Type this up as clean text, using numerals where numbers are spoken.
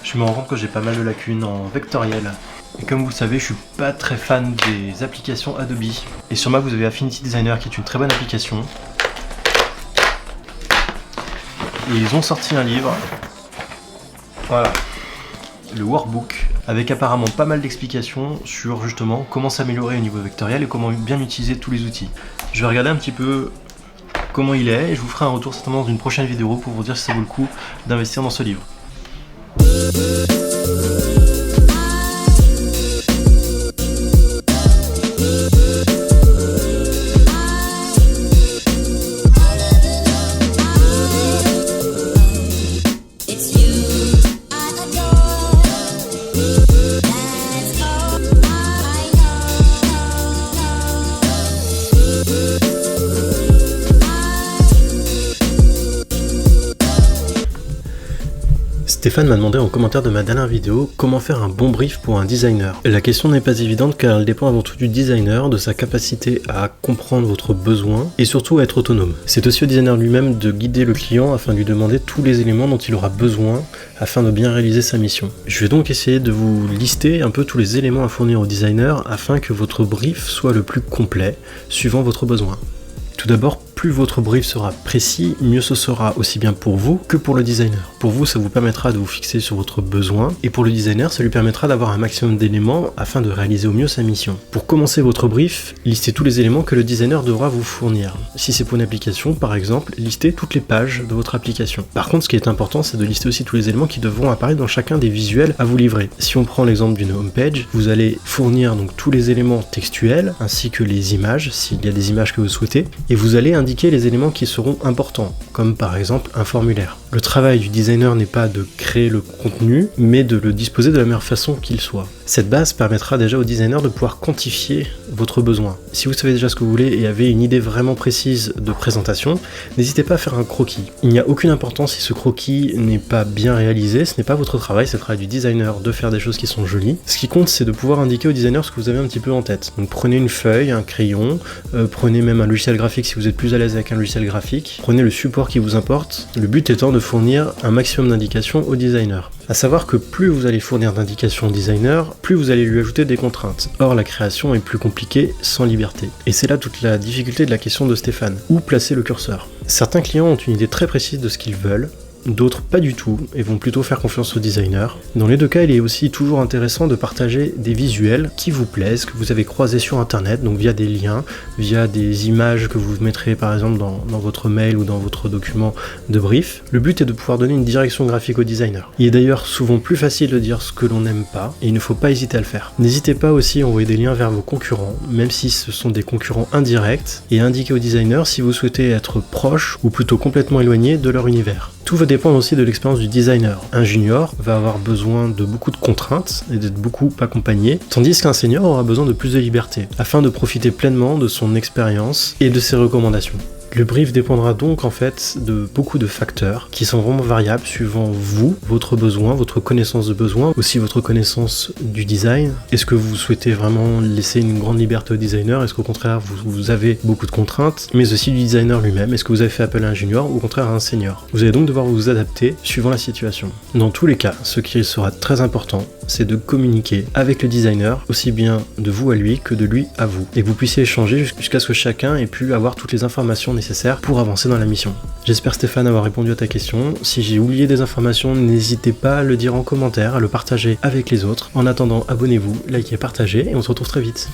Je me rends compte que j'ai pas mal de lacunes en vectoriel. Et comme vous le savez, je suis pas très fan des applications Adobe. Et sur Mac, vous avez Affinity Designer qui est une très bonne application. Et ils ont sorti un livre. Voilà. Le workbook, avec apparemment pas mal d'explications sur justement comment s'améliorer au niveau vectoriel et comment bien utiliser tous les outils. Je vais regarder un petit peu comment il est et je vous ferai un retour certainement dans une prochaine vidéo pour vous dire si ça vaut le coup d'investir dans ce livre. Stéphane m'a demandé en commentaire de ma dernière vidéo comment faire un bon brief pour un designer. La question n'est pas évidente car elle dépend avant tout du designer, de sa capacité à comprendre votre besoin et surtout à être autonome. C'est aussi au designer lui-même de guider le client afin de lui demander tous les éléments dont il aura besoin afin de bien réaliser sa mission. Je vais donc essayer de vous lister un peu tous les éléments à fournir au designer afin que votre brief soit le plus complet suivant votre besoin. Tout d'abord, plus votre brief sera précis, mieux ce sera aussi bien pour vous que pour le designer. Pour vous, ça vous permettra de vous fixer sur votre besoin, et pour le designer, ça lui permettra d'avoir un maximum d'éléments afin de réaliser au mieux sa mission. Pour commencer votre brief, listez tous les éléments que le designer devra vous fournir. Si c'est pour une application, par exemple, listez toutes les pages de votre application. Par contre, ce qui est important, c'est de lister aussi tous les éléments qui devront apparaître dans chacun des visuels à vous livrer. Si on prend l'exemple d'une homepage, vous allez fournir donc tous les éléments textuels, ainsi que les images, s'il y a des images que vous souhaitez, et vous allez indiquer les éléments qui seront importants, comme par exemple un formulaire. Le travail du designer n'est pas de créer le contenu, mais de le disposer de la meilleure façon qu'il soit. Cette base permettra déjà au designer de pouvoir quantifier votre besoin. Si vous savez déjà ce que vous voulez et avez une idée vraiment précise de présentation, n'hésitez pas à faire un croquis. Il n'y a aucune importance si ce croquis n'est pas bien réalisé, ce n'est pas votre travail, c'est le travail du designer de faire des choses qui sont jolies. Ce qui compte, c'est de pouvoir indiquer au designer ce que vous avez un petit peu en tête. Donc prenez une feuille, un crayon, prenez même un logiciel graphique si vous êtes plus à l'aise avec un logiciel graphique, prenez le support qui vous importe, le but étant de fournir un maximum d'indications au designer. À savoir que plus vous allez fournir d'indications au designer, plus vous allez lui ajouter des contraintes. Or, la création est plus compliquée sans liberté. Et c'est là toute la difficulté de la question de Stéphane. Où placer le curseur ? Certains clients ont une idée très précise de ce qu'ils veulent, d'autres pas du tout et vont plutôt faire confiance au designer. Dans les deux cas, il est aussi toujours intéressant de partager des visuels qui vous plaisent, que vous avez croisés sur internet, donc via des liens, via des images que vous mettrez par exemple dans votre mail ou dans votre document de brief. Le but est de pouvoir donner une direction graphique au designer. Il est d'ailleurs souvent plus facile de dire ce que l'on n'aime pas et il ne faut pas hésiter à le faire. N'hésitez pas aussi à envoyer des liens vers vos concurrents, même si ce sont des concurrents indirects, et à indiquer au designer si vous souhaitez être proche ou plutôt complètement éloigné de leur univers. Tout va dépendre aussi de l'expérience du designer. Un junior va avoir besoin de beaucoup de contraintes et d'être beaucoup accompagné, tandis qu'un senior aura besoin de plus de liberté, afin de profiter pleinement de son expérience et de ses recommandations. Le brief dépendra donc en fait de beaucoup de facteurs qui sont vraiment variables suivant vous, votre besoin, votre connaissance de besoin, aussi votre connaissance du design. Est-ce que vous souhaitez vraiment laisser une grande liberté au designer ? Est-ce qu'au contraire vous avez beaucoup de contraintes ? Mais aussi du designer lui-même. Est-ce que vous avez fait appel à un junior ou au contraire à un senior ? Vous allez donc devoir vous adapter suivant la situation. Dans tous les cas, ce qui sera très important, c'est de communiquer avec le designer, aussi bien de vous à lui que de lui à vous. Et que vous puissiez échanger jusqu'à ce que chacun ait pu avoir toutes les informations nécessaires pour avancer dans la mission. J'espère Stéphane avoir répondu à ta question. Si j'ai oublié des informations, n'hésitez pas à le dire en commentaire, à le partager avec les autres. En attendant, abonnez-vous, likez, partagez et on se retrouve très vite.